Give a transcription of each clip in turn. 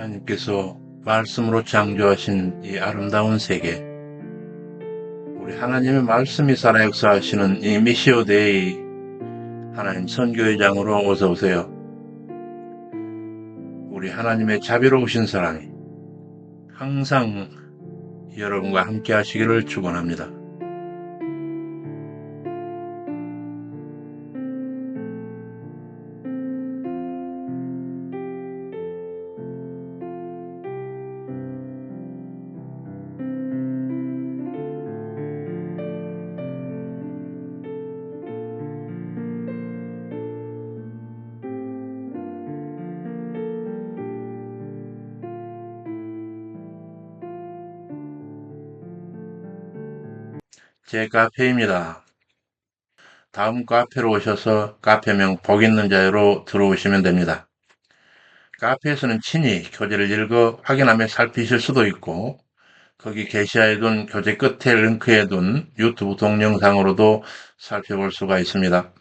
하나님께서 말씀으로 창조하신 이 아름다운 세계, 우리 하나님의 말씀이 살아 역사하시는 이 미시오데이 하나님 선교회장으로 어서 오세요. 우리 하나님의 자비로우신 사랑이 항상 여러분과 함께 하시기를 축원합니다. 제 카페입니다. 다음 카페로 오셔서 카페명 복 있는 자유로 들어오시면 됩니다. 카페에서는 친히 교재를 읽어 확인하며 살피실 수도 있고, 거기 게시하여둔 교재 끝에 링크해둔 유튜브 동영상으로도 살펴볼 수가 있습니다.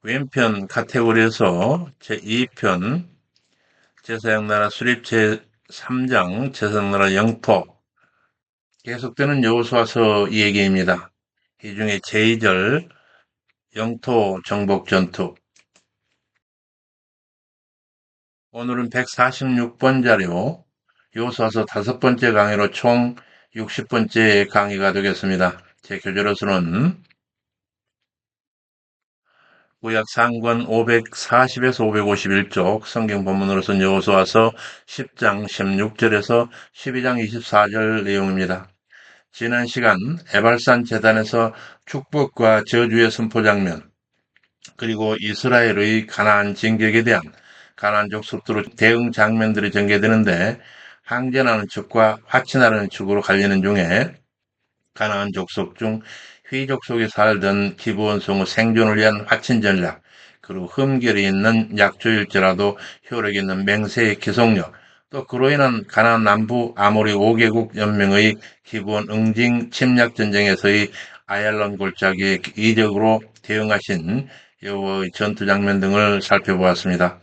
왼편 카테고리에서 제2편 제사장나라 수립 제3장 제사장나라 영토 계속되는 여호수아서 이야기입니다. 이 중에 제2절 영토 정복 전투, 오늘은 146번 자료 여호수아서 5번째 강의로 총 60번째 강의가 되겠습니다. 제 교재로서는 구약 상권 540에서 551쪽, 성경 본문으로서는 여호수아서 10장 16절에서 12장 24절 내용입니다. 지난 시간 에발산 제단에서 축복과 저주의 선포 장면, 그리고 이스라엘의 가나안 진격에 대한 가나안 족속들의 대응 장면들이 전개되는데, 항전하는 측과 화친하는 측으로 갈리는 중에 가나안 족속 중 휘족속에 살던 기브온성의 생존을 위한 화친 전략, 그리고 흠결이 있는 약조일지라도 효력 있는 맹세의 기속력, 또 그로 인한 가나안 남부 아모리 5개국 연맹의 기브온 응징 침략 전쟁에서의 아얄론 골짜기에 이적으로 대응하신 여호와의 전투 장면 등을 살펴보았습니다.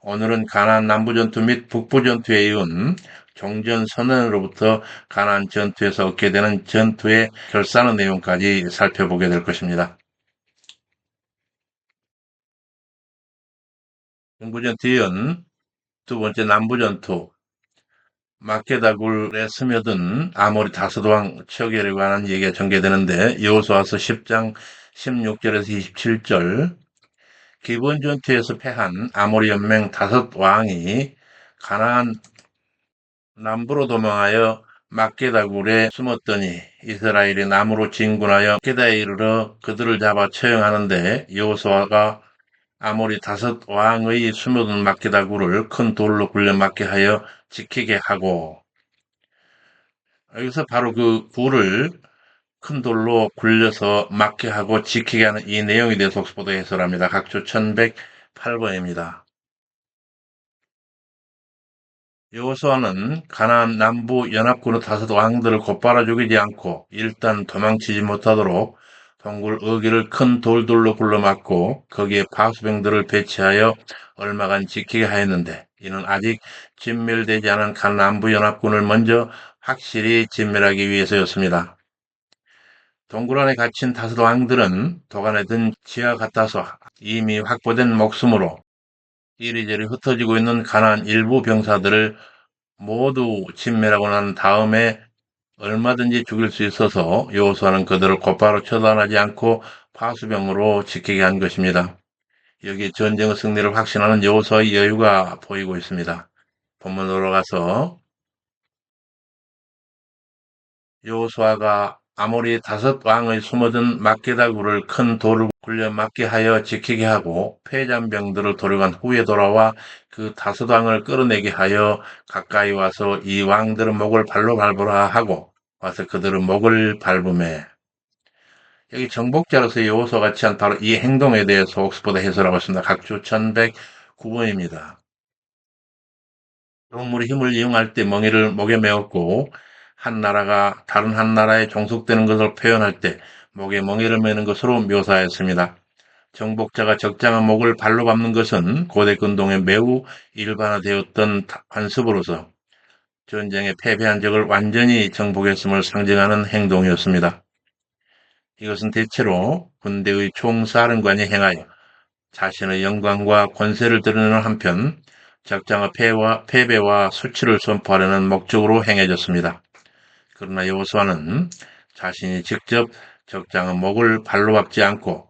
오늘은 가나안 남부 전투 및 북부 전투에 이은 종전 선언으로부터 가나안 전투에서 얻게 되는 전투의 결산의 내용까지 살펴보게 될 것입니다. 북부 전투는 두 번째 남부 전투, 막게다굴에 스며든 아모리 다섯왕 처결에 관한 얘기가 전개되는데, 여호수아서 10장 16절에서 27절, 기본 전투에서 패한 아모리 연맹 다섯 왕이 가나안 남부로 도망하여 막게다굴에 숨었더니 이스라엘이 남으로 진군하여 게다에 이르러 그들을 잡아 처형하는데, 여호수아가 아모리 다섯 왕의 숨어든 막게다굴을 큰 돌로 굴려 맞게 하여 지키게 하고, 여기서 바로 그 굴을 큰 돌로 굴려서 맞게 하고 지키게 하는 이 내용에 대해서 옥스포드 해설합니다. 각조 1108번입니다. 여호수아는 가나안 남부 연합군의 다섯 왕들을 곧바로 죽이지 않고 일단 도망치지 못하도록 동굴 어귀를 큰 돌들로 굴러막고 거기에 파수병들을 배치하여 얼마간 지키게 하였는데, 이는 아직 진멸되지 않은 가나안 남부 연합군을 먼저 확실히 진멸하기 위해서였습니다. 동굴 안에 갇힌 다섯 왕들은 도간에 든 지하 같아서 이미 확보된 목숨으로 이리저리 흩어지고 있는 가나안 일부 병사들을 모두 진멸하고 난 다음에 얼마든지 죽일 수 있어서 여호수아는 그들을 곧바로 처단하지 않고 파수병으로 지키게 한 것입니다. 여기 전쟁의 승리를 확신하는 여호수아의 여유가 보이고 있습니다. 본문으로 가서 여호수아가 아모리 다섯 왕의 숨어든 막게다굴을 큰 돌을 굴려 맞게 하여 지키게 하고 패잔병들을 도려간 후에 돌아와 그 다섯 왕을 끌어내게 하여 가까이 와서 이 왕들의 목을 발로 밟으라 하고 와서 그들의 목을 밟음에, 여기 정복자로서 여호수아가 취한 바로 이 행동에 대해서 옥스포드 해설하고 있습니다. 각주 1109번입니다. 동물의 힘을 이용할 때 멍에를 목에 메었고, 한 나라가 다른 한 나라에 종속되는 것을 표현할 때 목에 멍에를 메는 것으로 묘사했습니다. 정복자가 적장한 목을 발로 밟는 것은 고대 근동에 매우 일반화되었던 관습으로서 전쟁에 패배한 적을 완전히 정복했음을 상징하는 행동이었습니다. 이것은 대체로 군대의 총사령관이 행하여 자신의 영광과 권세를 드러내는 한편 적장의 패배와 수치를 선포하려는 목적으로 행해졌습니다. 그러나 여호수아는 자신이 직접 적장의 목을 발로 밟지 않고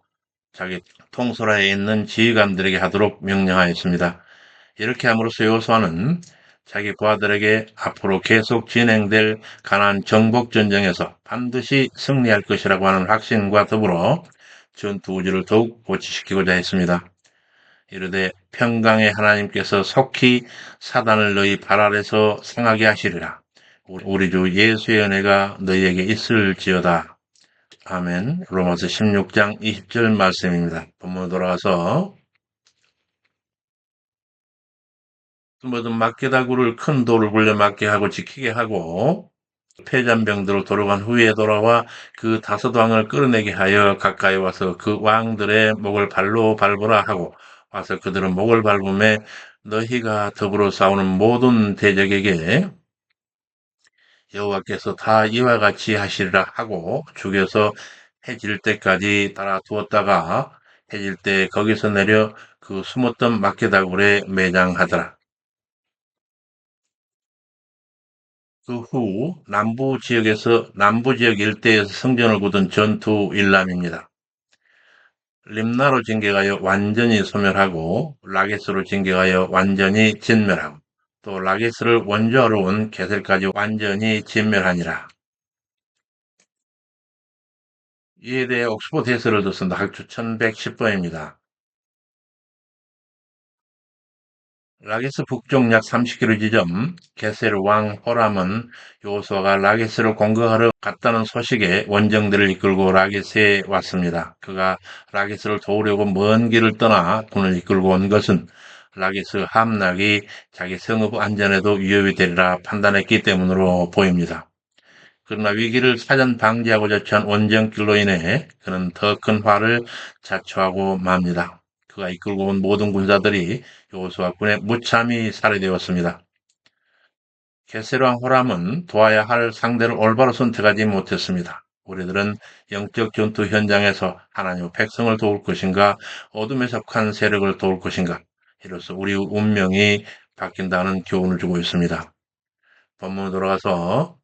자기 통솔하에 있는 지휘관들에게 하도록 명령하였습니다. 이렇게 함으로써 여호수아는 자기 부하들에게 앞으로 계속 진행될 가나안 정복 전쟁에서 반드시 승리할 것이라고 하는 확신과 더불어 전투 우지를 더욱 고취시키고자 했습니다. 이르되 평강의 하나님께서 속히 사단을 너희 발 아래서 상하게 하시리라. 우리 주 예수의 은혜가 너희에게 있을지어다. 아멘. 로마서 16장 20절 말씀입니다. 본문 돌아가서 모든 막대다구를 큰 돌을 굴려 맞게 하고 지키게 하고 패잔병들을 도로간 후에 돌아와 그 다섯 왕을 끌어내게 하여 가까이 와서 그 왕들의 목을 발로 밟으라 하고 와서 그들은 목을 밟음에 너희가 더불어 싸우는 모든 대적에게 여호와께서 다 이와 같이 하시리라 하고 죽여서 해질 때까지 따라 두었다가 해질 때 거기서 내려 그 숨었던 막대다굴에 매장하더라. 그 후 남부 지역 일대에서 성전을 굳은 전투 일람입니다. 림나로 진격하여 완전히 소멸하고 라게스로 진격하여 완전히 진멸하고 또 라게스를 원조하러 온 게셀까지 완전히 진멸하니라. 이에 대해 옥스포드 해설을 듣습니다. 학주 1110번입니다. 라게스 북쪽 약 30km 지점 게셀 왕 호람은 여호수아가 라게스를 공격하러 갔다는 소식에 원정대를 이끌고 라게스에 왔습니다. 그가 라게스를 도우려고 먼 길을 떠나 군을 이끌고 온 것은 라게스 함락이 자기 성읍 안전에도 위협이 되리라 판단했기 때문으로 보입니다. 그러나 위기를 사전 방지하고자 취한 원정길로 인해 그는 더 큰 화를 자초하고 맙니다. 그가 이끌고 온 모든 군사들이 여호수아 군에 무참히 살해되었습니다. 게세랑 호람은 도와야 할 상대를 올바로 선택하지 못했습니다. 우리들은 영적 전투 현장에서 하나님의 백성을 도울 것인가, 어둠에 속한 세력을 도울 것인가, 이로써 우리 운명이 바뀐다는 교훈을 주고 있습니다. 본문으로 돌아가서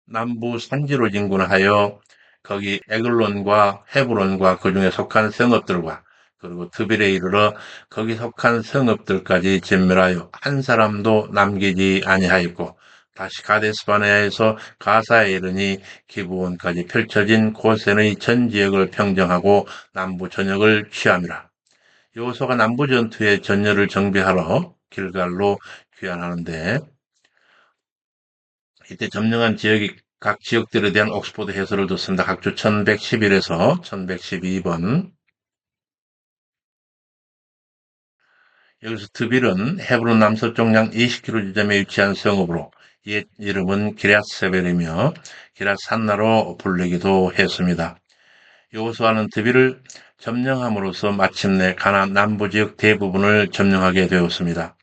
남부 산지로 진군하여 거기 에글론과 헤브론과 그 중에 속한 성읍들과 그리고 드빌에 이르러 거기 속한 성읍들까지 진멸하여 한 사람도 남기지 아니하였고 다시 가데스바네아에서 가사에 이르니 기브온까지 펼쳐진 고센의 전 지역을 평정하고 남부 전역을 취함이라. 여호수아가 남부 전투의 전열을 정비하러 길갈로 귀환하는데 이때 점령한 지역이 각 지역들에 대한 옥스포드 해설을 뒀습니다. 각주 1111에서 1112번. 여기서 드빌은 헤브론 남서쪽 약 20km 지점에 위치한 성읍으로 옛 이름은 기럇세벨이며 기럇산나로 불리기도 했습니다. 여호수아는 드빌을 점령함으로써 마침내 가나안 남부 지역 대부분을 점령하게 되었습니다.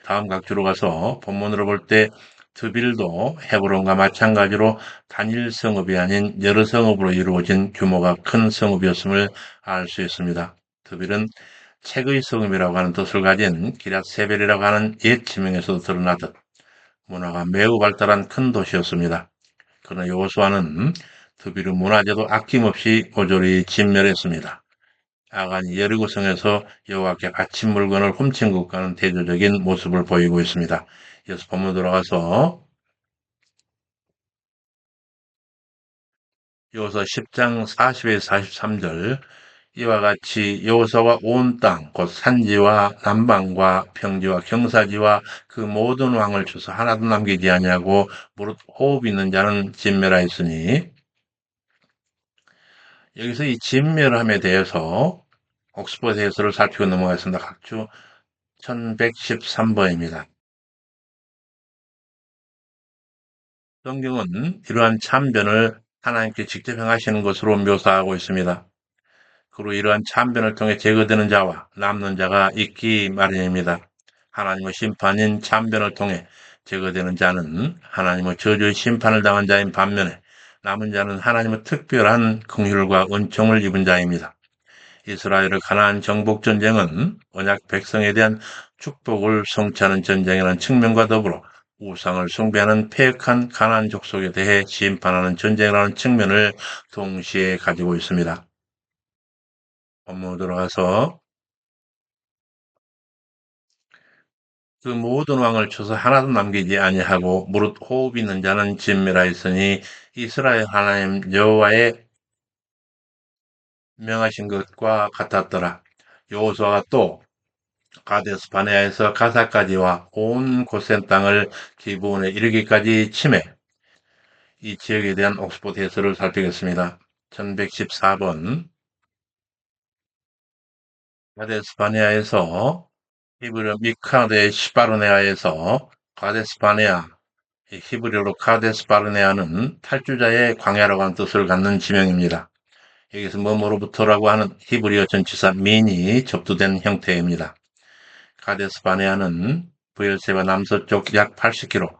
다음 각주로 가서 본문으로 볼 때 드빌도 헤브론과 마찬가지로 단일 성읍이 아닌 여러 성읍으로 이루어진 규모가 큰 성읍이었음을 알 수 있습니다. 드빌은 책의 성읍이라고 하는 뜻을 가진 기럇세벨이라고 하는 옛 지명에서도 드러나듯 문화가 매우 발달한 큰 도시였습니다. 그러나 여호수아는 드빌의 문화재도 아낌없이 모조리 진멸했습니다. 아간이 여리고성에서 여호와께 바친 물건을 훔친 것과는 대조적인 모습을 보이고 있습니다. 이어서 본문 돌아가서 여호수아 10장 40에서 43절 이와 같이 여호수아가 온 땅 곧 산지와 남방과 평지와 경사지와 그 모든 왕을 쳐서 하나도 남기지 아니하고 무릇 호흡 있는 자는 진멸하였으니 여기서 이 진멸함에 대해서 옥스퍼드 해설을 살피고 넘어가겠습니다. 각주 1113번입니다. 성경은 이러한 참변을 하나님께 직접 행하시는 것으로 묘사하고 있습니다. 그리고 이러한 참변을 통해 제거되는 자와 남는 자가 있기 마련입니다. 하나님의 심판인 참변을 통해 제거되는 자는 하나님의 저주의 심판을 당한 자인 반면에 남은 자는 하나님의 특별한 긍휼과 은총을 입은 자입니다. 이스라엘의 가나안 정복 전쟁은 언약 백성에 대한 축복을 성취하는 전쟁이라는 측면과 더불어 우상을 숭배하는 패역한 가나안 족속에 대해 심판하는 전쟁이라는 측면을 동시에 가지고 있습니다. 본문으로 들어가서 그 모든 왕을 쳐서 하나도 남기지 아니하고 무릇 호흡 있는 자는 진멸하였으니 이스라엘 하나님 여호와의 명하신 것과 같았더라. 여호수아가 또 가데스 바네아에서 가사까지와 온 고센 땅을 기브온에 이르기까지 침해 이 지역에 대한 옥스포드 해설을 살피겠습니다. 1114번 가데스 바네아에서 히브리 미카데 시바르네아에서 가데스 바네아 히브리어로 카데스 바르네아는 탈주자의 광야라고 하는 뜻을 갖는 지명입니다. 여기서 뭐뭐로부터라고 하는 히브리어 전치사 민이 접두된 형태입니다. 카데스 바네아는 브엘세바 남서쪽 약 80km,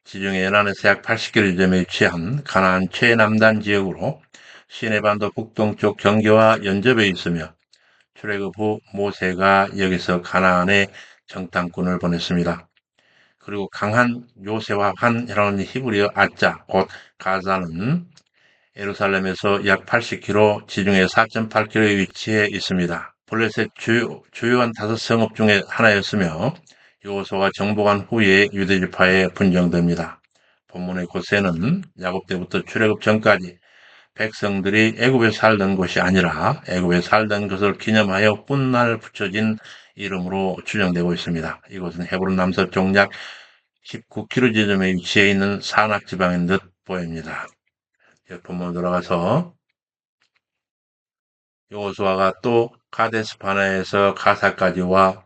지중해 연안에서 약 80km 지점에 위치한 가나안 최남단 지역으로 시내반도 북동쪽 경계와 연접해 있으며 출애굽 후 모세가 여기서 가나안에 정탐꾼을 보냈습니다. 그리고 강한 요새와 한이라는 히브리어 아자, 곧 가사는 예루살렘에서 약 80km, 지중해 4.8km에 위치해 있습니다. 블레셋 주요한 5성읍 중에 하나였으며 여호수아가 정복한 후에 유대지파에 분정됩니다. 본문의 고세는 야곱 때부터 출애굽 전까지 백성들이 애굽에 살던 곳이 아니라 애굽에 살던 것을 기념하여 훗날 붙여진 이름으로 추정되고 있습니다. 이곳은 헤브론 남서쪽 약 19km 지점에 위치해 있는 산악 지방인 듯 보입니다. 본문 들어가서 여호수아가 또 카데스 바네아에서 가사까지와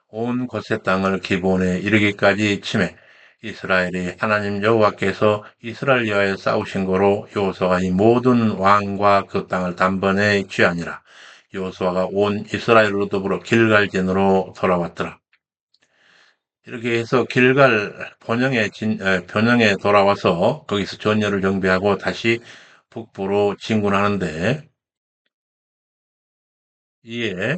온 고세 땅을 기브온에 이르기까지 침해 이스라엘이 하나님 여호와께서 이스라엘 여호와에 싸우신 거로 여호수아가 이 모든 왕과 그 땅을 단번에 취하니라. 여호수아가 온 이스라엘로 더불어 길갈전으로 돌아왔더라. 이렇게 해서 길갈 변형에 돌아와서 거기서 전열을 정비하고 다시 북부로 진군하는데 이에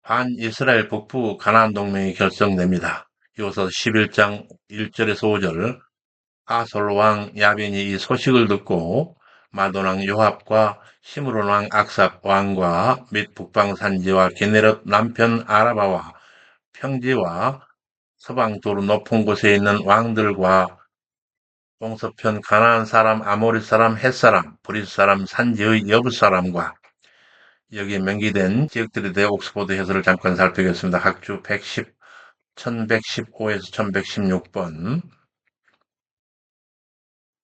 반이스라엘 북부 가나안 동맹이 결성됩니다. 이어서 11장 1절에서 5절 하솔 왕 야빈이 이 소식을 듣고 마돈 왕 요압과 시므론 왕 악삽 왕과 및 북방 산지와 게네롯 남편 아라바와 평지와 서방 도로 높은 곳에 있는 왕들과 동서편 가나안 사람, 아모리 사람, 헷 사람, 브릿 사람, 산지의 여부 사람과 여기에 명기된 지역들에 대해 옥스포드 해설을 잠깐 살피겠습니다. 각주 1115에서 1116번.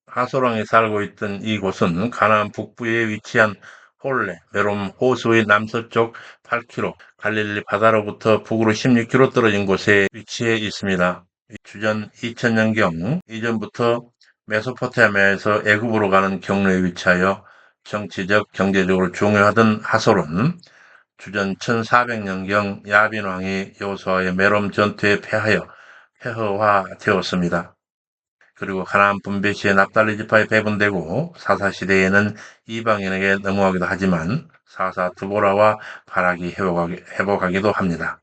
하소랑이 살고 있던 이곳은 가나안 북부에 위치한 홀레, 메롬 호수의 남서쪽 8km, 갈릴리 바다로부터 북으로 16km 떨어진 곳에 위치해 있습니다. 주전 2000년경 이전부터 메소포타미아에서 애굽으로 가는 경로에 위치하여 정치적, 경제적으로 중요하던 하솔은 주전 1400년경 야빈 왕이 여호수아의 메롬 전투에 패하여 폐허화되었습니다. 그리고 가나안 분배 시에 납달리 지파에 배분되고 사사 시대에는 이방인에게 넘어가기도 하지만 사사 드보라와 바락이 회복하기도 합니다.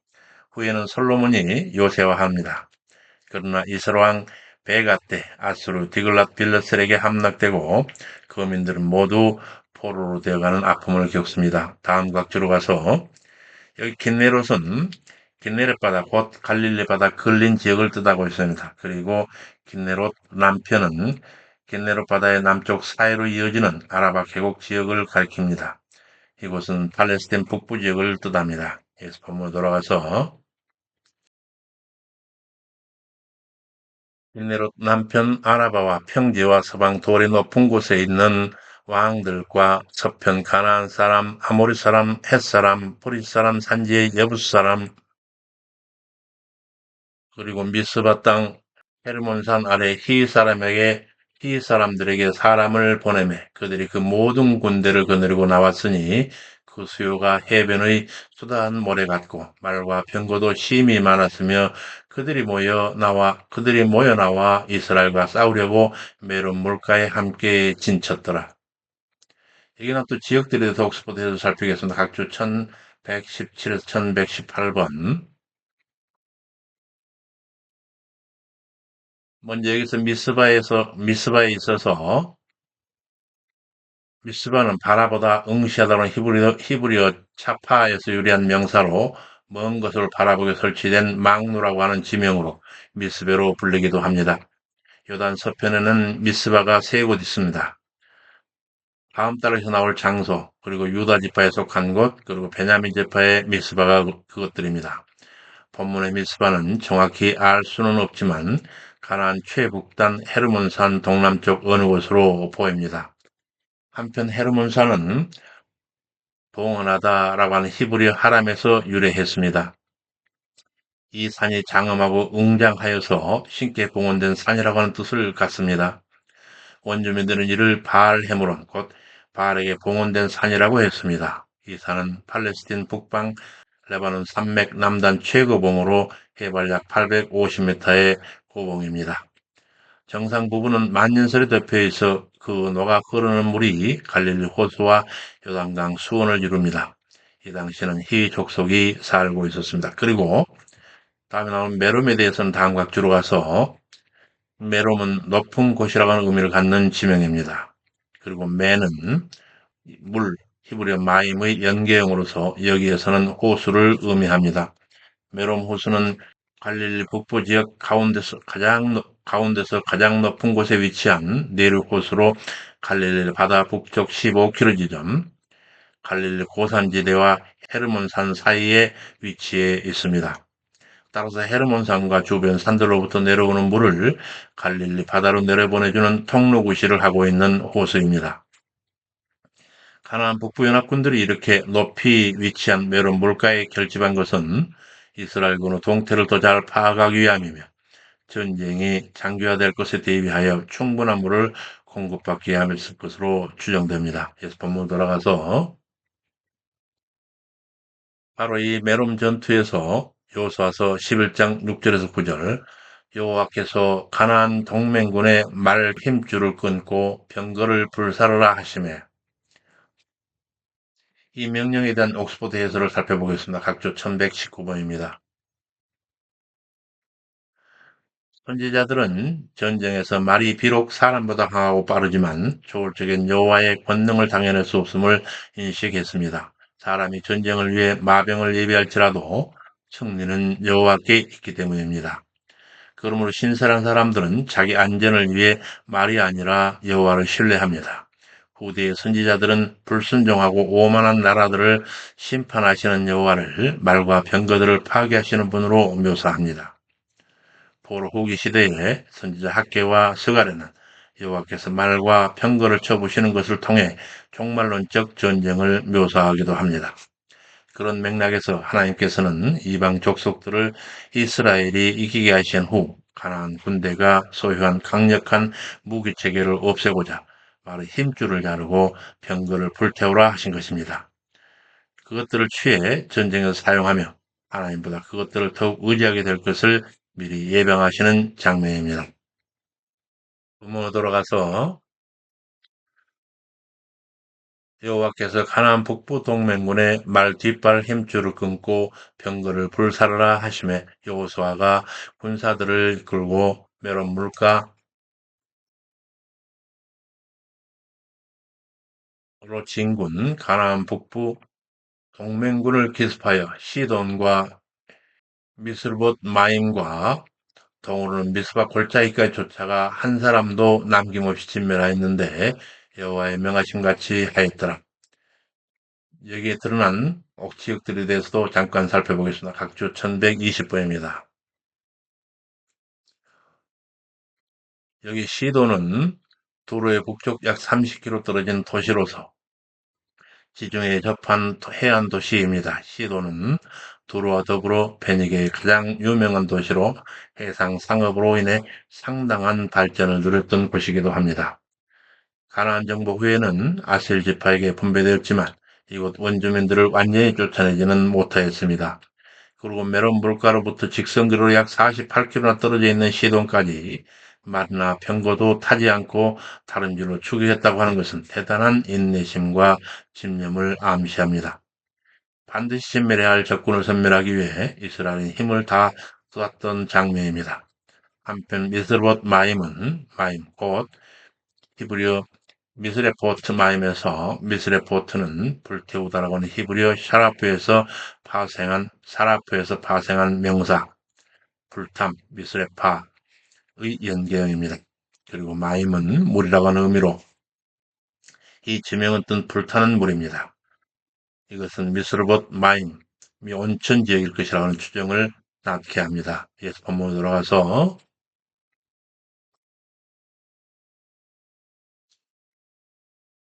후에는 솔로몬이 요새화합니다. 그러나 이스라 왕 베가 때 아수르 디글랏 빌레셀에게 함락되고 거민들은 모두 포로로 되어가는 아픔을 겪습니다. 다음 각주로 가서 여기 긴네롯은 긴네렛 바다 곧 갈릴리 바다 근린 지역을 뜻하고 있습니다. 그리고 긴네롯 남편은 긴네롯 바다의 남쪽 사이로 이어지는 아라바 계곡 지역을 가리킵니다. 이곳은 팔레스타인 북부 지역을 뜻합니다. 예수 본문 돌아가서 긴네롯 남편 아라바와 평지와 서방 돌이 높은 곳에 있는 왕들과 서편 가나안 사람, 아모리 사람, 헷 사람, 브릿 사람, 산지의 여부스 사람, 그리고 미스바 땅 헤르몬산 아래 히 사람에게 이 사람들에게 사람을 보내매 그들이 그 모든 군대를 거느리고 나왔으니 그 수요가 해변의 쏟아한 모래 같고 말과 병거도 심히 많았으며 그들이 모여 나와 이스라엘과 싸우려고 메론 물가에 함께 진쳤더라. 여기는 또 지역들에 대해서 옥스퍼드에서 살피겠습니다. 각주 1117에서 1118번. 먼저 여기서 미스바에 있어서 미스바는 바라보다 응시하다는 히브리어 차파에서 유래한 명사로 먼 것을 바라보게 설치된 망루라고 하는 지명으로 미스베로 불리기도 합니다. 요단 서편에는 미스바가 세 곳 있습니다. 다음 달에서 나올 장소, 그리고 유다 지파에 속한 곳, 그리고 베냐민 지파의 미스바가 그것들입니다. 본문의 미스바는 정확히 알 수는 없지만 가나안 최북단 헤르몬산 동남쪽 어느 곳으로 보입니다. 한편 헤르몬산은 동원하다라고 하는 히브리어 하람에서 유래했습니다. 이 산이 장엄하고 웅장하여서 신께 봉헌된 산이라고 하는 뜻을 갖습니다. 원주민들은 이를 바알 헤므론, 곧 바알에게 봉헌된 산이라고 했습니다. 이 산은 팔레스틴 북방 레바논 산맥 남단 최고봉으로 해발 약 850m의 고봉입니다. 정상 부분은 만년설에 덮여 있어 그 녹아 흐르는 물이 갈릴리 호수와 요단강 수원을 이룹니다. 이 당시에는 희 족속이 살고 있었습니다. 그리고 다음에 나오는 메롬에 대해서는 다음과 주로 가서 메롬은 높은 곳이라고 하는 의미를 갖는 지명입니다. 그리고 메는 물, 히브리어 마임의 연계형으로서 여기에서는 호수를 의미합니다. 메롬 호수는 갈릴리 북부 지역 가운데서 가장 높은 곳에 위치한 내륙 호수로 갈릴리 바다 북쪽 15km 지점, 갈릴리 고산지대와 헤르몬산 사이에 위치해 있습니다. 따라서 헤르몬산과 주변 산들로부터 내려오는 물을 갈릴리 바다로 내려보내주는 통로 구실을 하고 있는 호수입니다. 가나안 북부 연합군들이 이렇게 높이 위치한 메론 물가에 결집한 것은 이스라엘군의 동태를 더 잘 파악하기 위함이며 전쟁이 장기화될 것에 대비하여 충분한 물을 공급받기 위함일 것으로 추정됩니다. 그래서 본문 돌아가서 바로 이 메론 전투에서 여호수아서 11장 6절에서 9절 여호와께서 가나안 동맹군의 말 힘줄을 끊고 병거를 불사르라 하시매 이 명령에 대한 옥스퍼드 해설을 살펴보겠습니다. 각조 1119번입니다. 선지자들은 전쟁에서 말이 비록 사람보다 강하고 빠르지만 좋을 적엔 여호와의 권능을 당해낼 수 없음을 인식했습니다. 사람이 전쟁을 위해 마병을 예비할지라도 승리는 여호와께 있기 때문입니다. 그러므로 신실한 사람들은 자기 안전을 위해 말이 아니라 여호와를 신뢰합니다. 후대의 선지자들은 불순종하고 오만한 나라들을 심판하시는 여호와를 말과 병거들을 파괴하시는 분으로 묘사합니다. 포로 후기 시대에 선지자 학개와 스가랴는 여호와께서 말과 병거를 쳐부시는 것을 통해 종말론적 전쟁을 묘사하기도 합니다. 그런 맥락에서 하나님께서는 이방 족속들을 이스라엘이 이기게 하신 후 가나안 군대가 소유한 강력한 무기 체계를 없애고자 바로 힘줄을 자르고 병거를 불태우라 하신 것입니다. 그것들을 취해 전쟁에서 사용하며 하나님보다 그것들을 더욱 의지하게 될 것을 미리 예방하시는 장면입니다. 본문으로 돌아가서 여호와께서 가나안 북부 동맹군의 말 뒷발 힘줄을 끊고 병거를 불사르라 하심에 여호수아가 군사들을 이끌고 메론 물가로 진군 가나안 북부 동맹군을 기습하여 시돈과 미스르봇 마임과 동으로는 미스바 골짜기까지 쫓아가 한 사람도 남김없이 진멸하였는데 여호와의 명하심 같이 하였더라. 여기에 드러난 지역들에 대해서도 잠깐 살펴보겠습니다. 각주 1120번입니다. 여기 시도는 도로의 북쪽 약 30km 떨어진 도시로서 지중해에 접한 해안 도시입니다. 시도는 두루와 더불어 페니게의 가장 유명한 도시로 해상 상업으로 인해 상당한 발전을 누렸던 곳이기도 합니다. 가나안 정복 후에는 아셀 지파에게 분배되었지만 이곳 원주민들을 완전히 쫓아내지는 못하였습니다. 그리고 메론 물가로부터 직선거리로 약 48km나 떨어져 있는 시돈까지 마르나 병거도 타지 않고 다른 줄로 추격했다고 하는 것은 대단한 인내심과 집념을 암시합니다. 반드시 진멸해야 할 적군을 섬멸하기 위해 이스라엘은 힘을 다 쏟았던 장면입니다. 한편 미스롯 마임 곧 히브리어 미스레포트 마임에서 미스레포트는 불태우다라고 하는 히브리어 사라프에서 파생한 명사 불탐 미스레파의 연계형입니다. 그리고 마임은 물이라고 하는 의미로 이 지명은 뜬 불타는 물입니다. 이것은 미스르봇 마임, 온천 지역일 것이라고 하는 추정을 낳게 합니다. 예수 본문으로 돌아가서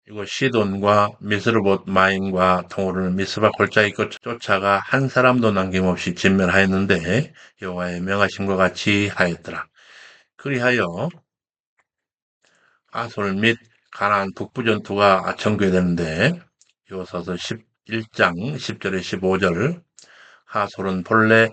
이곳 시돈과 미스르봇 마임과 통으로는 미스바 골짜기 끝 쫓아가 한 사람도 남김없이 진멸하였는데 여호와의 명하심과 같이 하였더라. 그리하여 하솔 및 가나안 북부 전투가 전개되는데 여호수아서 11장 10절에 15절 하솔은 본래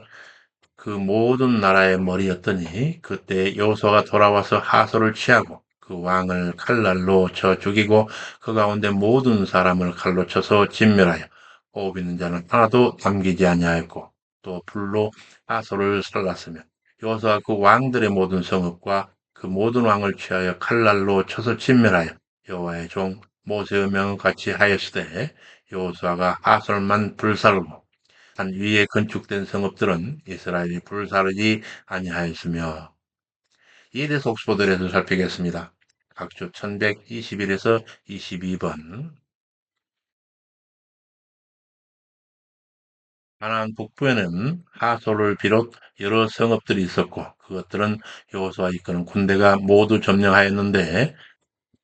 그 모든 나라의 머리였더니 그때 여호수아가 돌아와서 하솔을 취하고 그 왕을 칼날로 쳐 죽이고 그 가운데 모든 사람을 칼로 쳐서 진멸하여 호흡 있는 자는 하나도 남기지 아니하였고 또 불로 하솔을 살랐으며 여호수아가 그 왕들의 모든 성읍과 그 모든 왕을 취하여 칼날로 쳐서 진멸하여 여호와의 종 모세의 명을 같이 하였으되 여호수아가 하솔만 불살르고 산 위에 건축된 성읍들은 이스라엘이 불사르지 아니하였으며 이에 대해서 옥스퍼드에서 살피겠습니다. 각주 1121에서 22번 가나안 북부에는 하솔을 비롯 여러 성읍들이 있었고 그것들은 여호수아 이끄는 군대가 모두 점령하였는데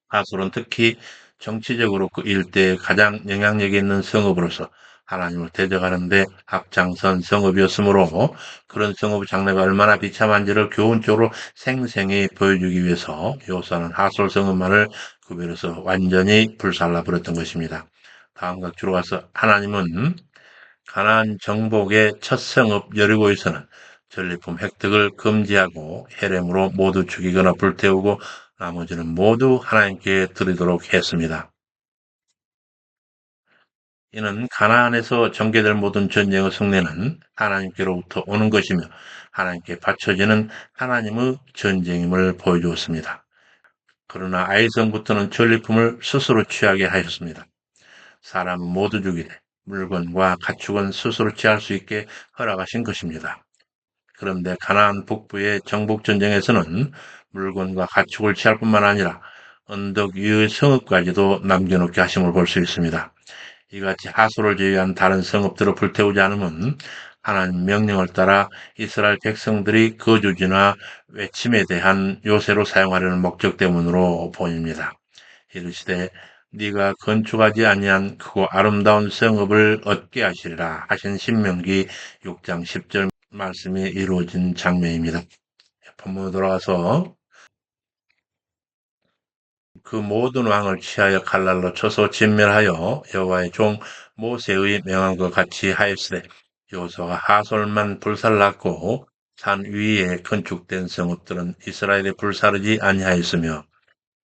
하솔은 특히 정치적으로 그 일대에 가장 영향력이 있는 성읍으로서 하나님을 대적하는 데 앞장선 성읍이었으므로 그런 성읍의 장래가 얼마나 비참한지를 교훈적으로 생생히 보여주기 위해서 여호수아는 하솔 성읍만을 구별해서 완전히 불살라 버렸던 것입니다. 다음 각주로 가서 하나님은 가나안 정복의 첫 성읍 여리고에서는 전리품 획득을 금지하고 헤렘으로 모두 죽이거나 불태우고 나머지는 모두 하나님께 드리도록 했습니다. 이는 가나안에서 전개될 모든 전쟁의 승리는 하나님께로부터 오는 것이며 하나님께 바쳐지는 하나님의 전쟁임을 보여주었습니다. 그러나 아이성부터는 전리품을 스스로 취하게 하였습니다. 사람은 모두 죽이되 물건과 가축은 스스로 취할 수 있게 허락하신 것입니다. 그런데 가나안 북부의 정복전쟁에서는 물건과 가축을 취할 뿐만 아니라 언덕 위의 성읍까지도 남겨놓게 하심을 볼 수 있습니다. 이같이 하솔을 제외한 다른 성읍들을 불태우지 않으면 하나님 명령을 따라 이스라엘 백성들이 거주지나 외침에 대한 요새로 사용하려는 목적 때문으로 보입니다. 이르시되 네가 건축하지 아니한 크고 아름다운 성읍을 얻게 하시리라 하신 신명기 6장 10절 말씀이 이루어진 장면입니다. 본문으로 돌아가서 그 모든 왕을 취하여 칼날로 쳐서 진멸하여 여호와의 종 모세의 명한 것 같이 하였으되 여호수아가 하솔만 불살랐고 산 위에 건축된 성읍들은 이스라엘에 불사르지 아니하였으며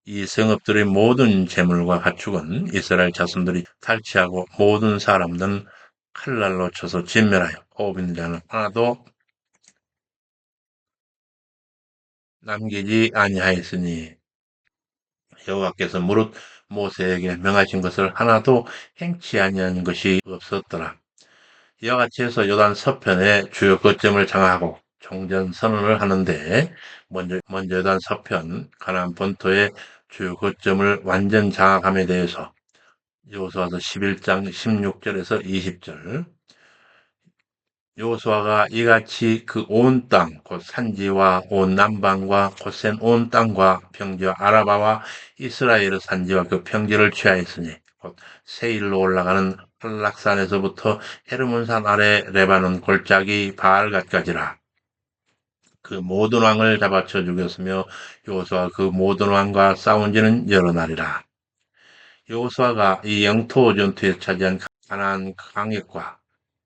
이 성읍들의 모든 재물과 가축은 이스라엘 자손들이 탈취하고 모든 사람들은 칼날로 쳐서 진멸하여 호흡 있는 자는 하나도 남기지 아니하였으니 여호와께서 무릇 모세에게 명하신 것을 하나도 행치 아니한 것이 없었더라. 이와 같이 해서 요단 서편의 주요 거점을 장악하고 종전 선언을 하는데 먼저 요단 서편 가나안 본토의 주요 거점을 완전 장악함에 대해서 여호수아서 11장 16절에서 20절 여호수아가 이같이 그 온 땅, 곧 산지와 온 남방과 곧센 온 땅과 평지와 아라바와 이스라엘의 산지와 그 평지를 취하였으니 곧 세일로 올라가는 한락산에서부터 헤르몬산 아래 레바논 골짜기 바알갓까지라. 그 모든 왕을 잡아쳐 죽였으며 여호수아 그 모든 왕과 싸운 지는 여러 날이라. 여호수아가 이 영토 전투에 차지한 가나안 강역과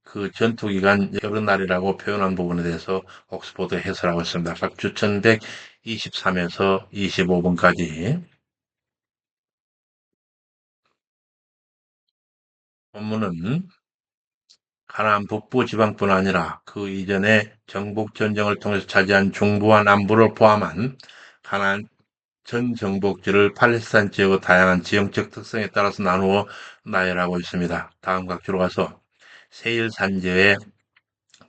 그 전투 기간 여러 날이라고 표현한 부분에 대해서 옥스포드 해설하고 있습니다. 각주 1123에서 25번까지. 본문은 가나안 북부 지방뿐 아니라 그 이전에 정복 전쟁을 통해서 차지한 중부와 남부를 포함한 가나안 전 정복지를 팔레스타인 지역의 다양한 지형적 특성에 따라서 나누어 나열하고 있습니다. 다음 각주로 가서 세일 산지의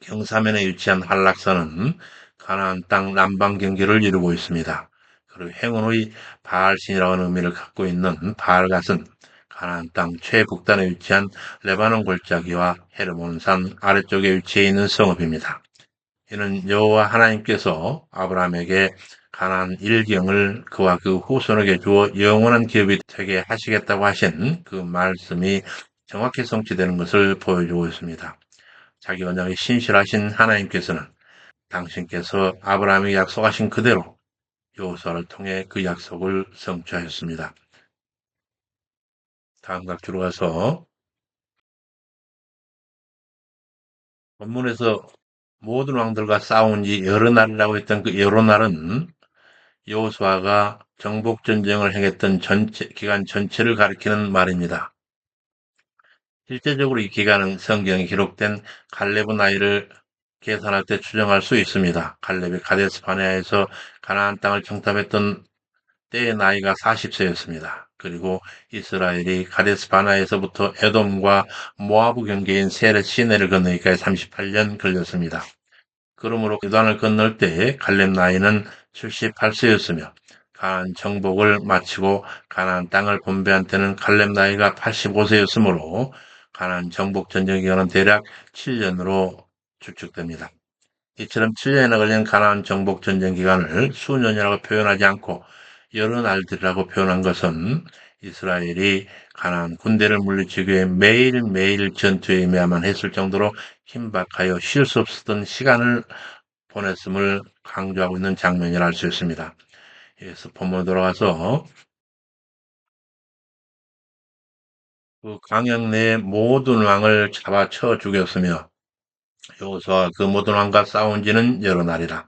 경사면에 위치한 한락산은 가나안 땅 남방 경계를 이루고 있습니다. 그리고 행운의 바알신이라는 의미를 갖고 있는 바알갓은 가나안 땅 최북단에 위치한 레바논 골짜기와 헤르몬산 아래쪽에 위치해 있는 성읍입니다. 이는 여호와 하나님께서 아브라함에게 가나안 일경을 그와 그 후손에게 주어 영원한 기업이 되게 하시겠다고 하신 그 말씀이 정확히 성취되는 것을 보여주고 있습니다. 자기 언약에 신실하신 하나님께서는 당신께서 아브라함이 약속하신 그대로 여호수아를 통해 그 약속을 성취하였습니다. 다음 각주로 가서 본문에서 모든 왕들과 싸운 지 여러 날이라고 했던 그 여러 날은 여호수아가 정복 전쟁을 행했던 기간 전체를 가리키는 말입니다. 실제적으로 이 기간은 성경에 기록된 갈렙의 나이를 계산할 때 추정할 수 있습니다. 갈렙이 가데스 바네아에서 가나안 땅을 정탐했던 때의 나이가 40세였습니다. 그리고 이스라엘이 가데스 바나에서부터 에돔과 모아브 경계인 세렛 시내를 건너기까지 38년 걸렸습니다. 그러므로 요단을 건널 때 갈렙 나이는 78세였으며 가나안 정복을 마치고 가나안 땅을 분배한 때는 갈렙 나이가 85세였으므로 가나안 정복 전쟁 기간은 대략 7년으로 추측됩니다. 이처럼 7년이나 걸린 가나안 정복 전쟁 기간을 수년이라고 표현하지 않고 여러 날들이라고 표현한 것은 이스라엘이 가나안 군대를 물리치기 위해 매일매일 전투에 임해야만 했을 정도로 긴박하여 쉴 수 없었던 시간을 보냈음을 강조하고 있는 장면이라 할 수 있습니다. 그래서 본문으로 돌아가서 그 광역 내의 모든 왕을 잡아쳐 죽였으며 여호수아 그 모든 왕과 싸운 지는 여러 날이라.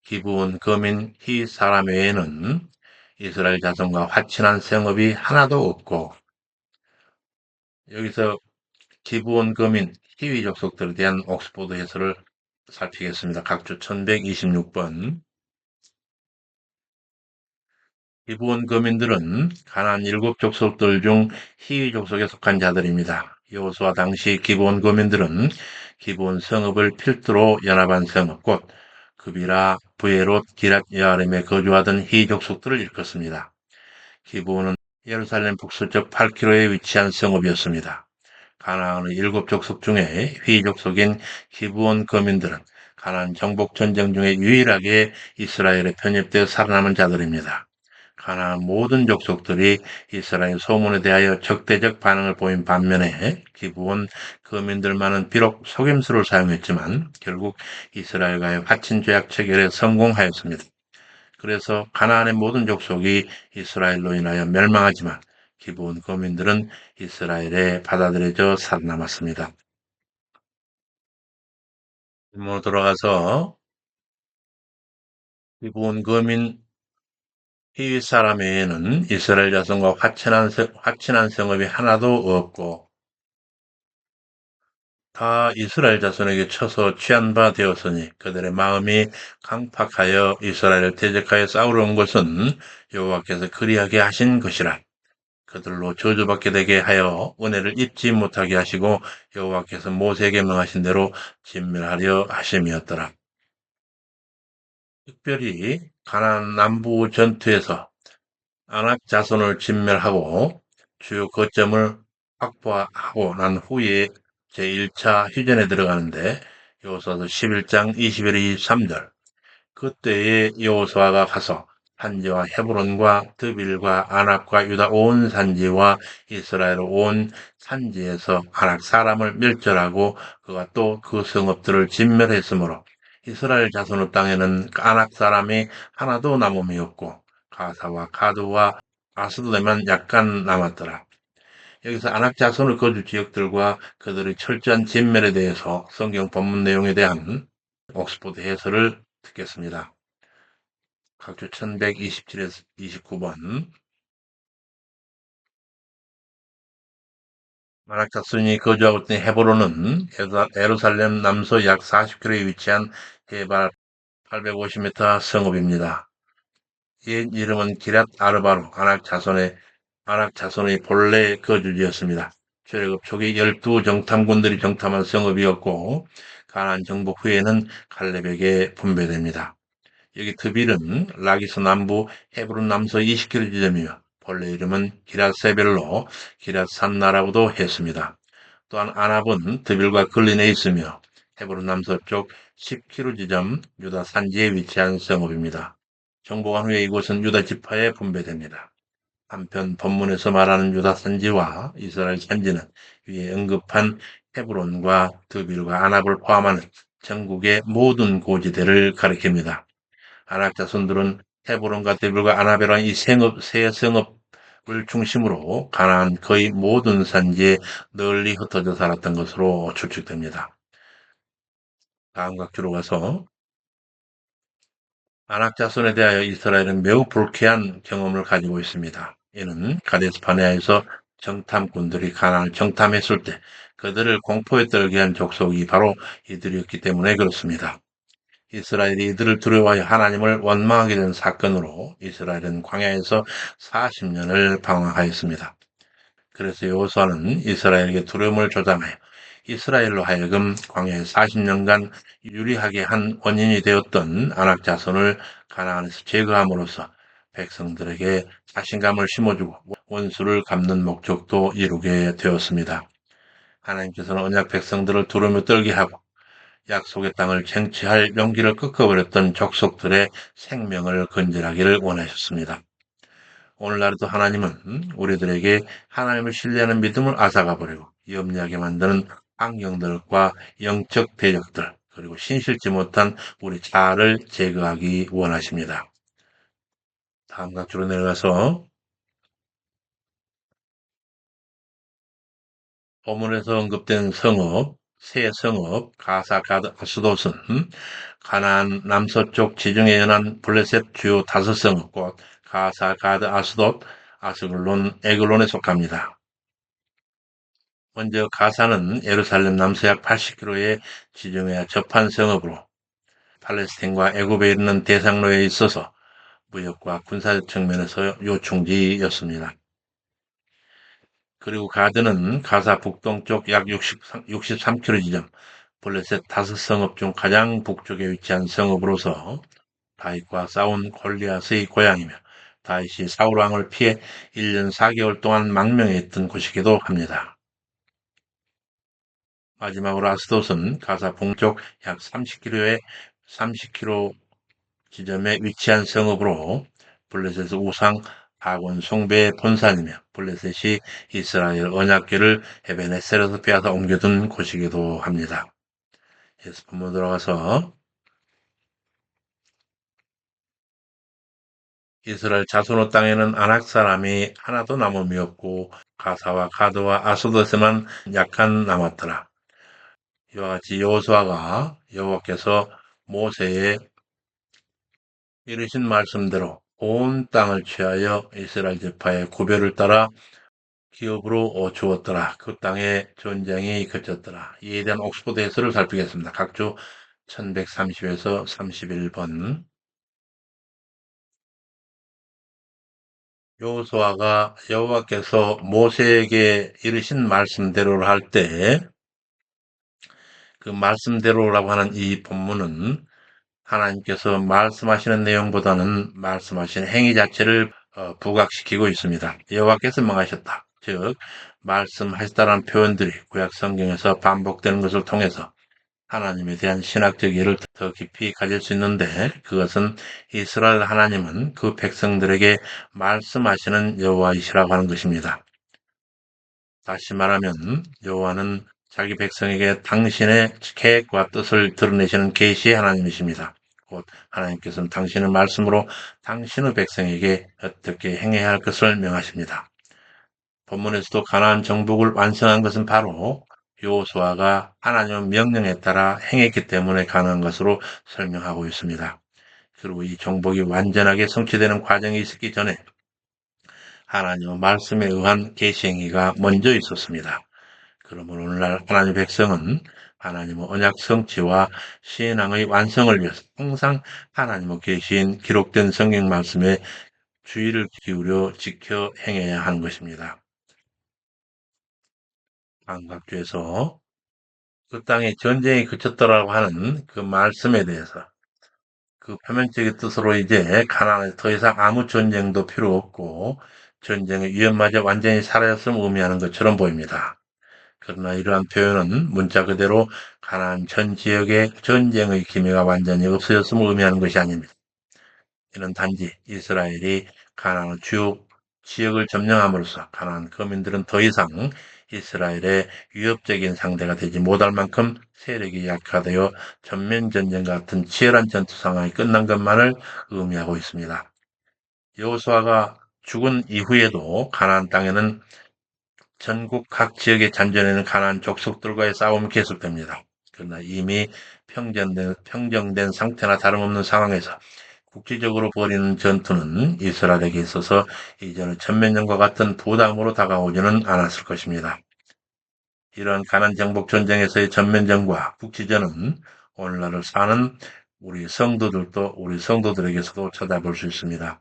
기브온 거민 히 사람 외에는 이스라엘 자손과 화친한 성읍이 하나도 없고, 여기서 기브온 거민 히위 족속들에 대한 옥스포드 해설을 살피겠습니다. 각주 1126번. 기브온 거민들은 가나안 7족속들 중 히위 족속에 속한 자들입니다. 여호수아 당시 기브온 거민들은 기브온 성읍을 필두로 연합한 성읍 곧 그비라, 부에롯, 기랏 여아림에 거주하던 히위 족속들을 일컫습니다. 기브온은 예루살렘 북서쪽 8km에 위치한 성읍이었습니다. 가나안의 7족속 중에 휘 족속인 기브온 거민들은 가나안 정복 전쟁 중에 유일하게 이스라엘에 편입되어 살아남은 자들입니다. 가나안 모든 족속들이 이스라엘 소문에 대하여 적대적 반응을 보인 반면에 기브온 거민들만은 비록 속임수를 사용했지만 결국 이스라엘과의 화친 조약 체결에 성공하였습니다. 그래서 가나안의 모든 족속이 이스라엘로 인하여 멸망하지만 기브온 거민들은 이스라엘에 받아들여져 살아남았습니다. 뭐 돌아가서 기브온 거민 히윗 사람 외에는 이스라엘 자손과 화친한 성읍이 하나도 없고 다 이스라엘 자손에게 쳐서 취한 바 되었으니 그들의 마음이 강팍하여 이스라엘을 대적하여 싸우러 온 것은 여호와께서 그리하게 하신 것이라. 그들로 저주받게 되게 하여 은혜를 입지 못하게 하시고 여호와께서 모세에게 명하신 대로 진멸하려 하심이었더라. 특별히 가나안 남부 전투에서 아낙 자손을 진멸하고 주요 거점을 확보하고 난 후에 제1차 휴전에 들어가는데 여호수아서 11장 21, 23절 그때에 여호수아가 가서 산지와 헤브론과 드빌과 아낙과 유다 온 산지와 이스라엘 온 산지에서 아낙 사람을 멸절하고 그가 또 그 성읍들을 진멸했으므로 이스라엘 자손의 땅에는 아낙 사람이 하나도 남음이 없고 가사와 가드와 아스도에만 약간 남았더라. 여기서 아낙 자손의 거주 지역들과 그들의 철저한 진멸에 대해서 성경 본문 내용에 대한 옥스포드 해설을 듣겠습니다. 각주 1127에서 29번. 아낙 자손이 거주하고 있던 헤브론은 예루살렘 남서 약 40km에 위치한 해발 850m 성읍입니다. 옛 이름은 기랏 아르바로 아낙 자손의 본래 거주지였습니다. 출애굽 초기 12 정탐군들이 정탐한 성읍이었고 가나안 정복 후에는 갈렙에게 분배됩니다. 여기 드빌은 라기스 남부 헤브론 남서 20km 지점이며 본래 이름은 기랏세벨로 기랏산나라고도 했습니다. 또한 아납은 드빌과 근린해 있으며 헤브론 남서쪽 10km 지점 유다 산지에 위치한 성읍입니다. 정복한 후에 이곳은 유다 지파에 분배됩니다. 한편 본문에서 말하는 유다 산지와 이스라엘 산지는 위에 언급한 헤브론과 드빌과 아납을 포함하는 전국의 모든 고지대를 가리킵니다. 아낙 자손들은 헤브론과 데빌과 아나벨한 이 세 성읍을 중심으로 가나안 거의 모든 산지에 널리 흩어져 살았던 것으로 추측됩니다. 다음 각주로 가서 아낙 자손에 대하여 이스라엘은 매우 불쾌한 경험을 가지고 있습니다. 이는 가데스 바네아에서 정탐꾼들이 가나안을 정탐했을 때 그들을 공포에 떨게 한 족속이 바로 이들이었기 때문에 그렇습니다. 이스라엘이 이들을 두려워하여 하나님을 원망하게 된 사건으로 이스라엘은 광야에서 40년을 방황하였습니다. 그래서 여호수아는 이스라엘에게 두려움을 조장하여 이스라엘로 하여금 광야에 40년간 유리하게 한 원인이 되었던 아낙 자손을 가나안에서 제거함으로써 백성들에게 자신감을 심어주고 원수를 갚는 목적도 이루게 되었습니다. 하나님께서는 언약 백성들을 두려움에 떨게 하고 약속의 땅을 쟁취할 용기를 꺾어버렸던 족속들의 생명을 건질하기를 원하셨습니다. 오늘날에도 하나님은 우리들에게 하나님을 신뢰하는 믿음을 앗아가 버리고 염려하게 만드는 환경들과 영적 대적들 그리고 신실지 못한 우리 자아를 제거하기 원하십니다. 다음 각주로 내려가서 본문에서 언급된 성읍, 세 성읍, 가사, 가드, 아스돗은 가나안 남서쪽 지중해 연안 블레셋 주요 5성읍, 곧 가사, 가드, 아스돗, 아스글론, 에글론에 속합니다. 먼저 가사는 예루살렘 남서 약 80km의 지중해 접한 성읍으로 팔레스틴과 애굽에 이르는 대상로에 있어서 무역과 군사적 측면에서 요충지였습니다. 그리고 가드는 가사 북동쪽 약 63km 지점, 블레셋 5성읍 중 가장 북쪽에 위치한 성읍으로서 다윗과 싸운 골리앗의 고향이며 다윗이 사울왕을 피해 1년 4개월 동안 망명했던 곳이기도 합니다. 마지막으로 아스돗은 가사 북쪽 약 30km 지점에 위치한 성읍으로 블레셋의 우상 다곤 숭배의 본산이며 블레셋이 이스라엘 언약궤를 에베네셀에서 빼앗아 옮겨둔 곳이기도 합니다. 예수 본문 들어가서 이스라엘 자손의 땅에는 아낙 사람이 하나도 남음이 없고 가사와 가드와 아스돗에만 약간 남았더라. 이와 같이 여호수아가 여호와께서 모세의 이르신 말씀대로 온 땅을 취하여 이스라엘 지파의 구별을 따라 기업으로 주었더라. 그 땅에 전쟁이 그쳤더라. 이에 대한 옥스포드 해설을 살피겠습니다. 각주 1130에서 31번. 여호수아가 여호와께서 모세에게 이르신 말씀대로를 할 때 그 말씀대로라고 하는 이 본문은 하나님께서 말씀하시는 내용보다는 말씀하신 행위 자체를 부각시키고 있습니다. 여호와께서 명하셨다. 즉 말씀하셨다라는 표현들이 구약 성경에서 반복되는 것을 통해서 하나님에 대한 신학적 이해를 더 깊이 가질 수 있는데 그것은 이스라엘 하나님은 그 백성들에게 말씀하시는 여호와이시라고 하는 것입니다. 다시 말하면 여호와는 자기 백성에게 당신의 계획과 뜻을 드러내시는 계시의 하나님이십니다. 곧 하나님께서는 당신의 말씀으로 당신의 백성에게 어떻게 행해야 할 것을 명하십니다. 본문에서도 가나안 정복을 완성한 것은 바로 여호수아가 하나님의 명령에 따라 행했기 때문에 가능한 것으로 설명하고 있습니다. 그리고 이 정복이 완전하게 성취되는 과정이 있었기 전에 하나님의 말씀에 의한 계시 행위가 먼저 있었습니다. 그러므로 오늘날 하나님의 백성은 하나님의 언약 성취와 신앙의 완성을 위해서 항상 하나님의 계시인 기록된 성경 말씀에 주의를 기울여 지켜 행해야 하는 것입니다. 한각주에서 그 땅에 전쟁이 그쳤더라고 하는 그 말씀에 대해서 그 표면적인 뜻으로 이제 가나안에 더 이상 아무 전쟁도 필요 없고 전쟁의 위험마저 완전히 사라졌음을 의미하는 것처럼 보입니다. 그러나 이러한 표현은 문자 그대로 가나안 전 지역의 전쟁의 기미가 완전히 없어졌음을 의미하는 것이 아닙니다. 이는 단지 이스라엘이 가나안 주요 지역을 점령함으로써 가나안 거민들은 더 이상 이스라엘의 위협적인 상대가 되지 못할 만큼 세력이 약화되어 전면 전쟁 같은 치열한 전투 상황이 끝난 것만을 의미하고 있습니다. 여호수아가 죽은 이후에도 가나안 땅에는 전국 각 지역의 잔존에는 가나안 족속들과의 싸움이 계속됩니다. 그러나 이미 평정된 상태나 다름없는 상황에서 국지적으로 벌이는 전투는 이스라엘에게 있어서 이전의 전면전과 같은 부담으로 다가오지는 않았을 것입니다. 이러한 가난 정복 전쟁에서의 전면전과 국지전은 오늘날을 사는 우리 성도들에게서도 찾아볼 수 있습니다.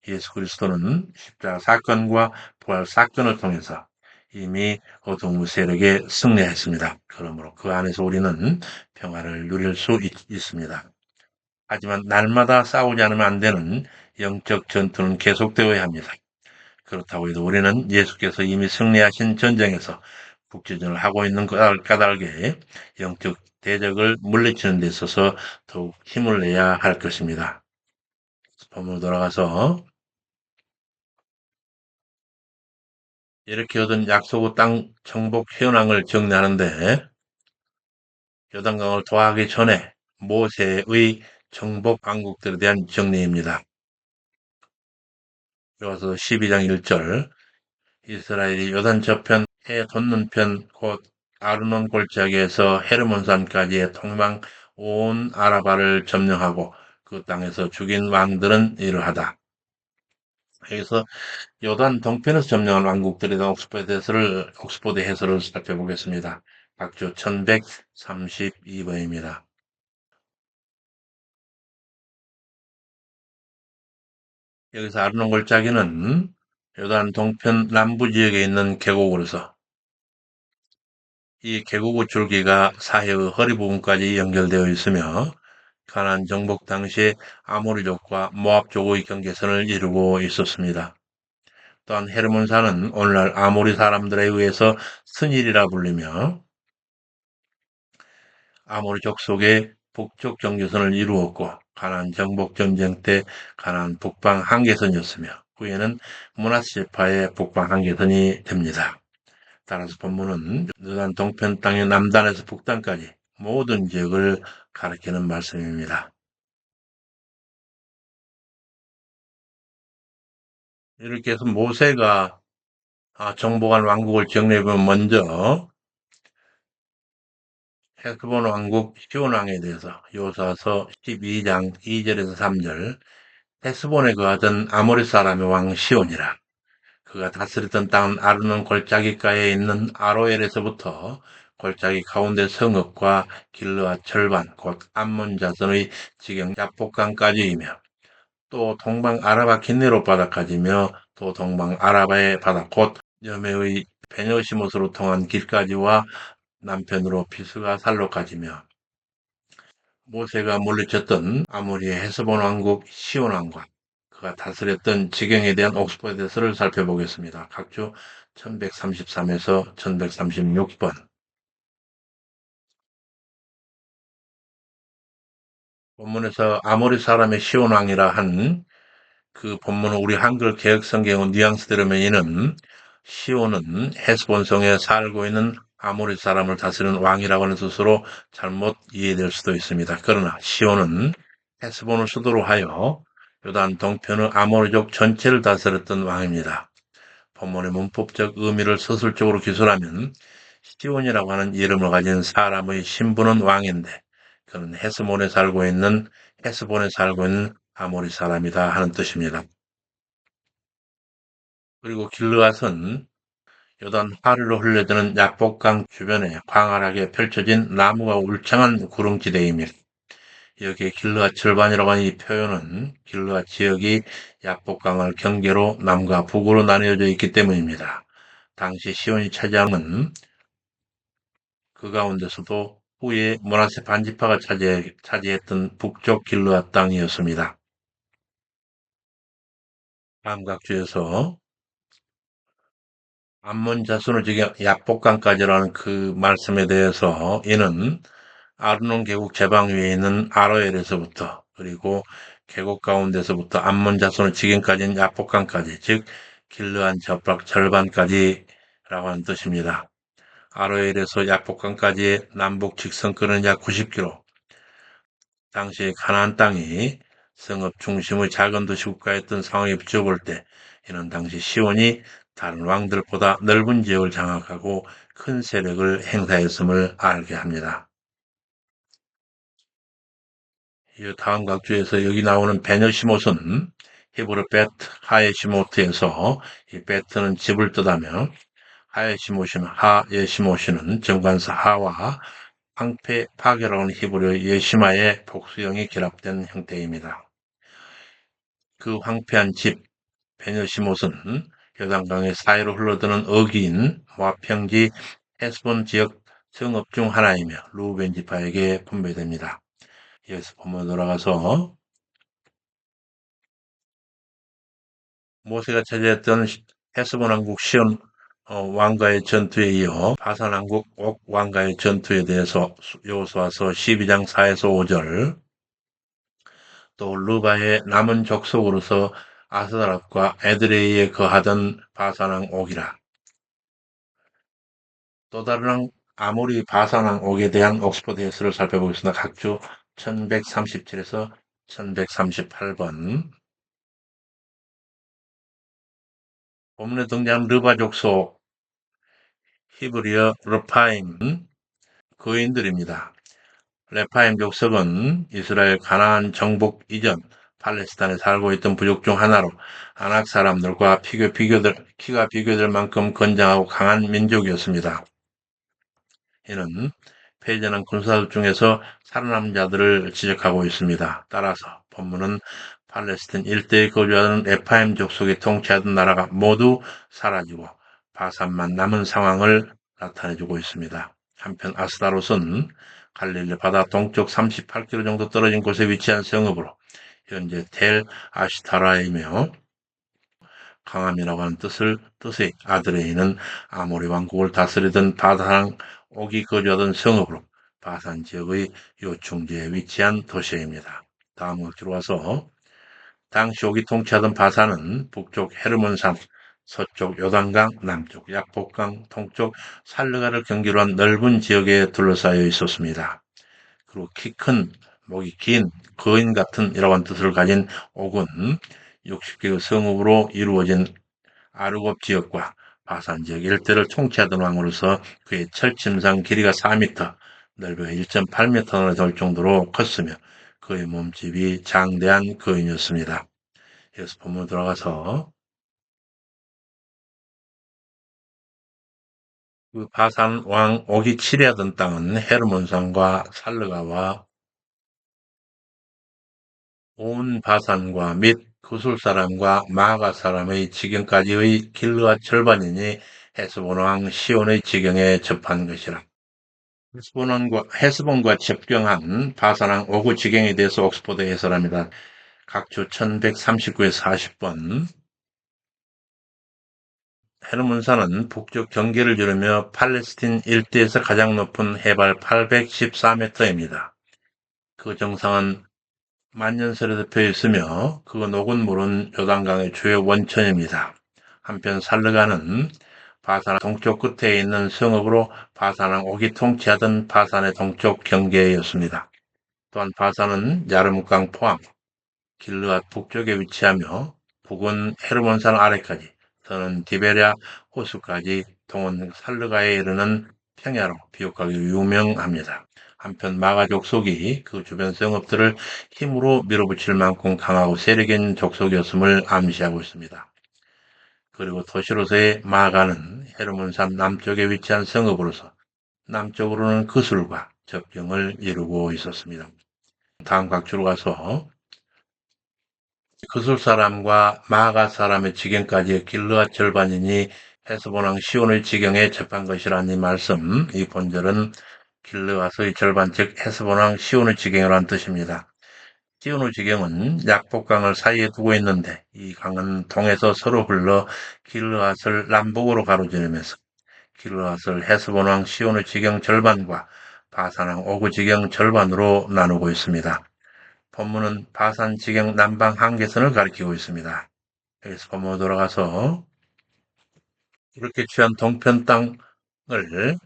예수 그리스도는 십자가 사건과 부활 사건을 통해서 이미 어두운 세력에 승리했습니다. 그러므로 그 안에서 우리는 평화를 누릴 수 있습니다. 하지만 날마다 싸우지 않으면 안 되는 영적 전투는 계속되어야 합니다. 그렇다고 해도 우리는 예수께서 이미 승리하신 전쟁에서 국지전을 하고 있는 걸 까닭에 영적 대적을 물리치는 데 있어서 더욱 힘을 내야 할 것입니다. 본문으로 돌아가서 이렇게 얻은 약속의 땅 정복 현황을 정리하는데 요단강을 도하기 전에 모세의 정복 왕국들에 대한 정리입니다. 여기서 12장 1절 이스라엘이 요단 저편 해 돋는 편 곧 아르논 골짜기에서 헤르몬산까지의 통방 온 아라바를 점령하고 그 땅에서 죽인 왕들은 이러하다. 여기서 요단 동편에서 점령한 왕국들에 대한 옥스포드 해설을 살펴보겠습니다. 각주 1132번입니다. 여기서 아르논 골짜기는 요단 동편 남부 지역에 있는 계곡으로서 이 계곡의 줄기가 사해의 허리 부분까지 연결되어 있으며 가나안 정복 당시에 아모리족과 모압족의 경계선을 이루고 있었습니다. 또한 헤르몬산은 오늘날 아모리 사람들에 의해서 스닐이라 불리며 아모리족 속의 북쪽 경계선을 이루었고 가나안 정복 전쟁 때 가나안 북방 한계선이었으며 후에는 므낫세 지파의 북방 한계선이 됩니다. 따라서 본문은 요단 동편 땅의 남단에서 북단까지 모든 지역을 가리키는 말씀입니다. 이렇게 해서 모세가 정복한 왕국을 정리해보면 먼저 헤스본 왕국 시온 왕에 대해서 여호수아서 12장 2절에서 3절 헤스본에 거하던 아모리 사람의 왕 시온이라 그가 다스렸던 땅은 아르논 골짜기가에 있는 아로엘에서부터 골짜기 가운데 성읍과 길르앗 절반 곧 암몬 자손의 지경 야복강까지이며 또 동방 아라바 긴네로 바다까지며 또 동방 아라바의 바다 곧 여매의 베녀시못으로 통한 길까지와 남편으로 비스가 살로까지며 모세가 물리쳤던 아모리의 헤스본 왕국 시온 왕과 그가 다스렸던 지경에 대한 옥스퍼드서를 살펴보겠습니다. 각주 1133에서 1136번 본문에서 아모리 사람의 시온 왕이라 한 그 본문은 우리 한글 개역 성경의 뉘앙스대로면 이는 시온은 헤스본성에 살고 있는 아모리 사람을 다스리는 왕이라고 하는 뜻으로 잘못 이해될 수도 있습니다. 그러나 시온은 헤스본을 수도로 하여 요단 동편의 아모리족 전체를 다스렸던 왕입니다. 본문의 문법적 의미를 서술적으로 기술하면 시온이라고 하는 이름을 가진 사람의 신분은 왕인데 그는 헤스본에 살고 있는 아모리 사람이다 하는 뜻입니다. 그리고 길르앗은 요단 하류로 흘러드는 약복강 주변에 광활하게 펼쳐진 나무가 울창한 구릉지대입니다. 여기에 길르앗 절반이라고 하는 이 표현은 길르앗 지역이 약복강을 경계로 남과 북으로 나뉘어져 있기 때문입니다. 당시 시온이 차지함은 그 가운데서도 후에 므낫세 반지파가 차지했던 북쪽 길르앗 땅이었습니다. 다음 각주에서 암몬 자손을 지금 약복강까지라는 그 말씀에 대해서 이는 아르논 계곡 제방 위에 있는 아로엘에서부터 그리고 계곡 가운데서부터 암몬 자손을 지경까지는 약복강까지 즉 길르한 접박 절반까지라고 하는 뜻입니다. 아로엘에서 약복강까지의 남북 직선거리는 약 90km. 당시 가나안 땅이 성읍 중심의 작은 도시 국가였던 상황에 비춰볼 때 이는 당시 시온이 다른 왕들보다 넓은 지역을 장악하고 큰 세력을 행사했음을 알게 합니다. 이 다음 각주에서 여기 나오는 베녀시못은 히브리 베트 하예시모트에서 이 베트는 집을 뜻하며 하예시모시는 정관사 하와 황폐 파괴라는 히브리 예시마의 복수형이 결합된 형태입니다. 그 황폐한 집 베녀시못은 요단강의 사이로 흘러드는 어기인 모압평지 헤스본 지역 성읍 중 하나이며 루벤 지파에게 분배됩니다. 여기서 본문 돌아가서 모세가 차지했던 헤스본 왕국 시온 왕과의 전투에 이어 바산 왕국 옥 왕과의 전투에 대해서 여호수아서 12장 4에서 5절 또 르바의 남은 족속으로서 아스다락과 에드레이에 거하던 바산 왕 옥이라 또 다른 왕 아모리 바산 왕 옥에 대한 옥스퍼드 해설을 살펴보겠습니다. 각주 1137에서 1138번 본문에 등장한 르바 족속 히브리어 르파임 거인들입니다. 레파임 족속은 이스라엘 가나안 정복 이전 팔레스타인에 살고 있던 부족 중 하나로 아낙 사람들과 키가 비교될 만큼 건장하고 강한 민족이었습니다. 이는 패전한 군사들 중에서 살아남은 자들을 지적하고 있습니다. 따라서 본문은 팔레스타인 일대에 거주하는 레파임 족속이 통치하던 나라가 모두 사라지고 바산만 남은 상황을 나타내주고 있습니다. 한편 아스다롯은 갈릴리 바다 동쪽 38km 정도 떨어진 곳에 위치한 성읍으로 현재 텔 아시타라이며 강함이라고 하는 뜻의 아드레이는 아모리 왕국을 다스리던 바산 옥이 거주하던 성읍으로 바산 지역의 요충지에 위치한 도시입니다. 다음 억지로 와서 당시 옥이 통치하던 바산은 북쪽 헤르몬산, 서쪽 요단강, 남쪽 약복강, 동쪽 살르가를 경계로 한 넓은 지역에 둘러싸여 있었습니다. 그리고 키 큰, 목이 긴, 거인 같은 이러한 뜻을 가진 옥은 60개의 성읍으로 이루어진 아르곱 지역과 바산 지역 일대를 통치하던 왕으로서 그의 철짐상 길이가 4m, 넓이가 1.8m나 될 정도로 컸으며 그의 몸집이 장대한 거인이었습니다. 여기서 본문 들어가서 그 바산 왕 옥이 치리하던 땅은 헤르몬산과 살르가와 온 바산과 및 구술 사람과 마가 사람의 지경까지의 길르와 절반이니 헤스본 왕 시온의 지경에 접한 것이라. 헤스본과 접경한 바산 왕 오구 지경에 대해서 옥스퍼드 해설합니다. 각주 1139에서 40번. 헤르몬산은 북쪽 경계를 이루며 팔레스틴 일대에서 가장 높은 해발 814m입니다. 그 정상은 만년설에 덮여 있으며 그 녹은 물은 요단강의 주요 원천입니다. 한편 살르가는 바산 동쪽 끝에 있는 성읍으로 바산왕 옥이 통치하던 바산의 동쪽 경계였습니다. 또한 바산은 야르무강 포함 길르앗 북쪽에 위치하며 북은 헤르몬산 아래까지 서는 디베랴 호수까지 동은 살르가에 이르는 평야로 비옥하기 유명합니다. 한편 마가 족속이 그 주변 성읍들을 힘으로 밀어붙일 만큼 강하고 세력인 족속이었음을 암시하고 있습니다. 그리고 도시로서의 마가는 헤르몬산 남쪽에 위치한 성읍으로서 남쪽으로는 그술과 접경을 이루고 있었습니다. 다음 각주로 가서 그술 사람과 마가 사람의 지경까지 길르앗 절반이니 헤스본 왕 시온의 지경에 접한 것이라는 이 말씀, 이 본절은 길르앗의 절반 즉 헤스본 왕 시온의 지경이라는 뜻입니다. 시온의 지경은 약복강을 사이에 두고 있는데 이 강은 동에서 서로 흘러 길르앗을 남북으로 가로지르면서 길르앗을 헤스본 왕 시온의 지경 절반과 바산 왕 오그 지경 절반으로 나누고 있습니다. 본문은 바산 지경 남방 한계선을 가리키고 있습니다. 여기서 본문으로 돌아가서 이렇게 취한 동편 땅을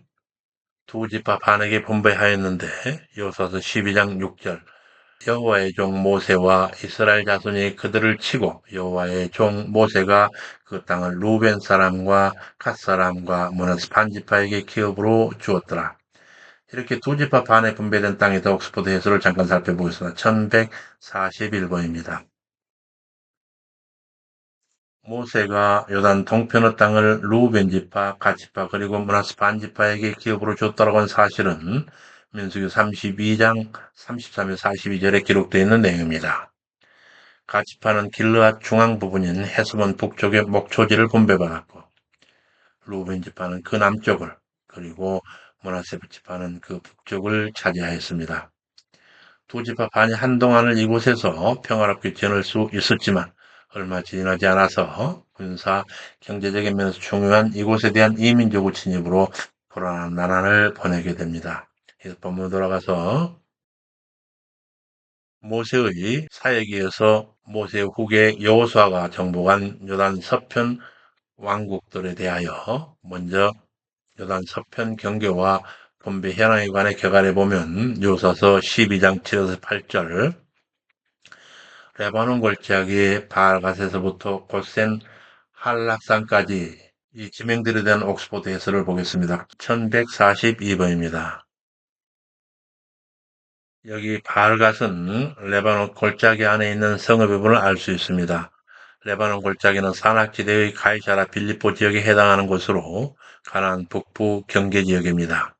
두 지파 반에게 분배하였는데 여호수아서 12장 6절 여호와의 종 모세와 이스라엘 자손이 그들을 치고 여호와의 종 모세가 그 땅을 루벤 사람과 갓 사람과 므낫세 반 지파에게 기업으로 주었더라. 이렇게 두 지파 반에 분배된 땅에서 옥스퍼드 해설을 잠깐 살펴보겠습니다. 1141번입니다. 모세가 요단 동편의 땅을 루벤 지파, 갓 지파 그리고 므낫세 반 지파에게 기업으로 줬다라고 한 사실은 민수기 32장 33절 42절에 기록되어 있는 내용입니다. 갓 지파는 길르앗 중앙 부분인 헤스본 북쪽의 목초지를 분배받았고 루벤 지파는 그 남쪽을 그리고 므낫세 지파는 그 북쪽을 차지하였습니다. 두 지파 반이 한동안을 이곳에서 평화롭게 지낼 수 있었지만 얼마 지나지 않아서 군사, 경제적인 면에서 중요한 이곳에 대한 이민족 침입으로 불안한 나날을 보내게 됩니다. 그래서 본문으로 돌아가서 모세의 사역에서 모세 후계 여호수아가 정복한 요단 서편 왕국들에 대하여 먼저 요단 서편 경계와 분배 현황에 관해 격안해 보면 여호수아서 12장 7에서 8절 레바논 골짜기 바알갓에서부터 곧센 한락산까지 이 지명들에 대한 옥스포드 해설을 보겠습니다. 1142번입니다. 여기 바알갓은 레바논 골짜기 안에 있는 성읍의 부분을 알 수 있습니다. 레바논 골짜기는 산악지대의 가이사라 빌립보 지역에 해당하는 곳으로 가나안 북부 경계 지역입니다.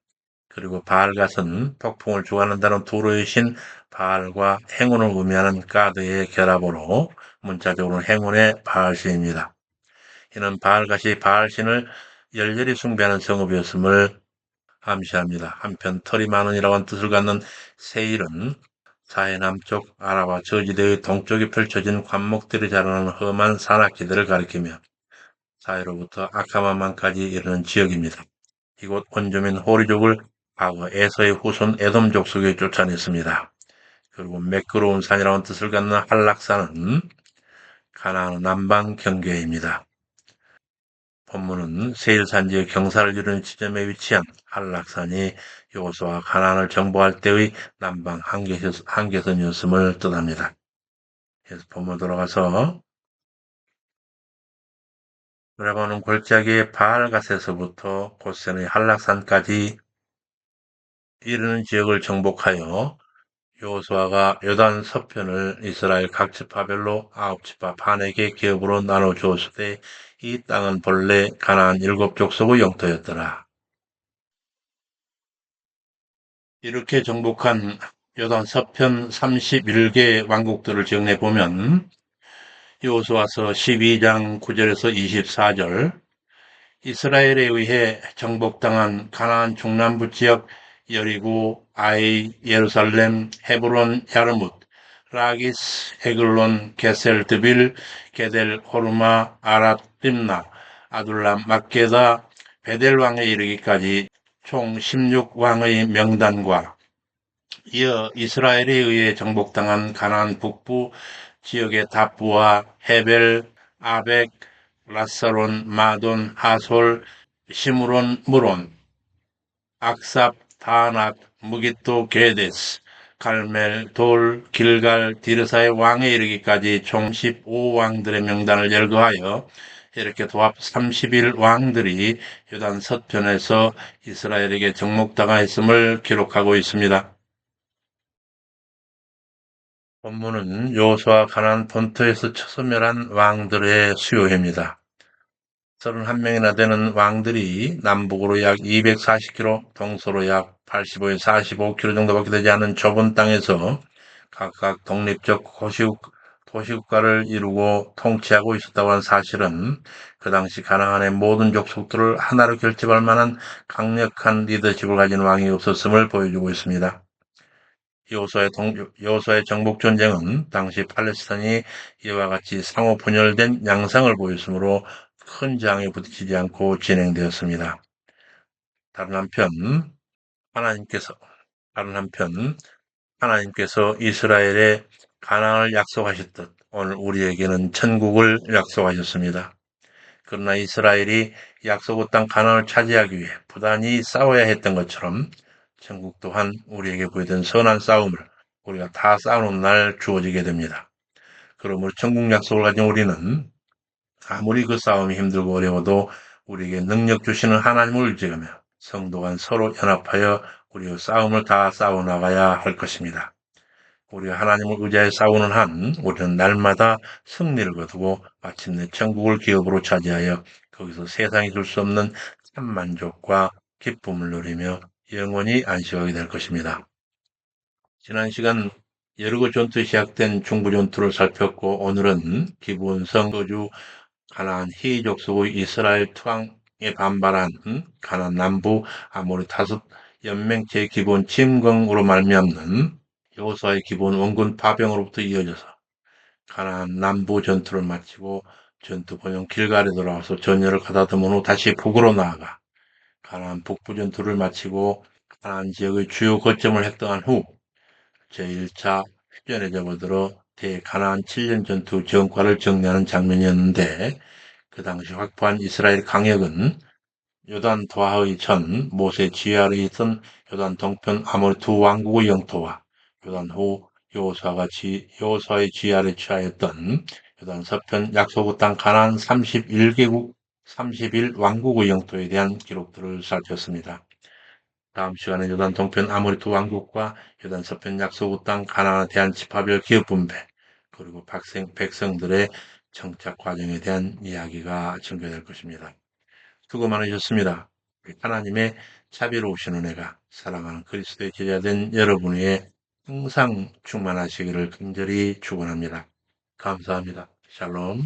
그리고 바알갓은 폭풍을 주관한다는 두로의 신 바알과 행운을 의미하는 가드의 결합으로 문자적으로는 행운의 바알신입니다. 이는 바알갓이 바알신을 열렬히 숭배하는 성읍이었음을 암시합니다. 한편 털이 많은이라고 하는 뜻을 갖는 세일은 사해 남쪽 아라바 저지대의 동쪽에 펼쳐진 관목들이 자라는 험한 산악지대를 가리키며 사해로부터 아카마만까지 이르는 지역입니다. 이곳 원주민 호리족을 과거 에서의 후손 에돔 족속에 쫓아냈습니다. 그리고 매끄러운 산이라는 뜻을 갖는 한락산은 가나안 남방 경계입니다. 본문은 세일산 지역 경사를 이루는 지점에 위치한 한락산이 여호수아가 가나안을 정복할 때의 남방 한계선이었음을 뜻합니다. 그래서 본문 돌아가서 레바논 골짜기의 바알갓에서부터 곧센의 한락산까지 이르는 지역을 정복하여 여호수아가 요단 서편을 이스라엘 각 지파별로 9지파 반에게 기업으로 나눠 주었을 때 이 땅은 본래 가나안 7족속의 영토였더라. 이렇게 정복한 요단 서편 31개 왕국들을 정리해 보면 여호수아서 12장 9절에서 24절 이스라엘에 의해 정복당한 가나안 중남부 지역 여리고, 아이, 예루살렘, 헤브론, 야르뭇, 라기스, 에글론, 게셀, 드빌, 게델, 호르마, 아랏, 림나, 아둘람, 막게다, 베델 왕에 이르기까지 총 16왕의 명단과 이어 이스라엘에 의해 정복당한 가나안 북부 지역의 답부와 헤벨, 아벡, 라사론, 마돈, 하솔, 시므론, 무론, 악삽, 다낙, 무기또, 게데스, 갈멜, 돌, 길갈, 디르사의 왕에 이르기까지 총 15왕들의 명단을 열거하여 이렇게 도합 31 왕들이 요단 서편에서 이스라엘에게 정복당하였음을 기록하고 있습니다. 본문은 여호수아 가나안 본토에서 처소멸한 왕들의 수요입니다. 31명이나 되는 왕들이 남북으로 약 240km, 동서로 약 85에서 45km 정도밖에 되지 않은 좁은 땅에서 각각 독립적 도시국가를 이루고 통치하고 있었다고 하는 사실은 그 당시 가나안의 모든 족속들을 하나로 결집할 만한 강력한 리더십을 가진 왕이 없었음을 보여주고 있습니다. 여호수아의 정복 전쟁은 당시 팔레스타인이 이와 같이 상호 분열된 양상을 보였으므로 큰 장에 부딪히지 않고 진행되었습니다. 다른 한편 하나님께서 다른 한편 하나님께서 이스라엘에 가나안을 약속하셨듯 오늘 우리에게는 천국을 약속하셨습니다. 그러나 이스라엘이 약속의 땅 가나안을 차지하기 위해 부단히 싸워야 했던 것처럼 천국 또한 우리에게 보여준 선한 싸움을 우리가 다 싸우는 날 주어지게 됩니다. 그러므로 천국 약속을 가진 우리는 아무리 그 싸움이 힘들고 어려워도 우리에게 능력 주시는 하나님을 의지하며 성도 간 서로 연합하여 우리의 싸움을 다 싸워나가야 할 것입니다. 우리가 하나님을 의지하여 싸우는 한 우리는 날마다 승리를 거두고 마침내 천국을 기업으로 차지하여 거기서 세상이 줄 수 없는 참 만족과 기쁨을 누리며 영원히 안식하게 될 것입니다. 지난 시간 여리고 전투 시작된 중부 전투를 살폈고 오늘은 기브온성 거주 가나안 히족 속의 이스라엘 투항에 반발한 가나안 남부 아모리 다섯 연맹체의 기본 침공으로 말미암는 여호수아의 기본 원군 파병으로부터 이어져서 가나안 남부 전투를 마치고 전투 본영 길갈에 돌아와서 전열을 가다듬은 후 다시 북으로 나아가 가나안 북부 전투를 마치고 가나안 지역의 주요 거점을 획득한 후 제1차 휴전에 접어들어 대가나안 7년 전투 전과를 정리하는 장면이었는데 그 당시 확보한 이스라엘 강역은 요단 도하의 전 모세 지하에 있던 요단 동편 아모리 두 왕국의 영토와 요단 후 여호수아의 지하에 취하였던 요단 서편 약속의 땅 가나안 31개국 31 왕국의 영토에 대한 기록들을 살폈습니다. 다음 시간에 요단 동편 아모리 두 왕국과 요단 서편 약속의 땅 가나안에 대한 지파별 기업 분배 그리고 백성들의 정착 과정에 대한 이야기가 전개될 것입니다. 수고 많으셨습니다. 하나님의 자비로우신 은혜가 사랑하는 그리스도의 제자된 여러분 위에 항상 충만하시기를 간절히 축원합니다. 감사합니다. 샬롬.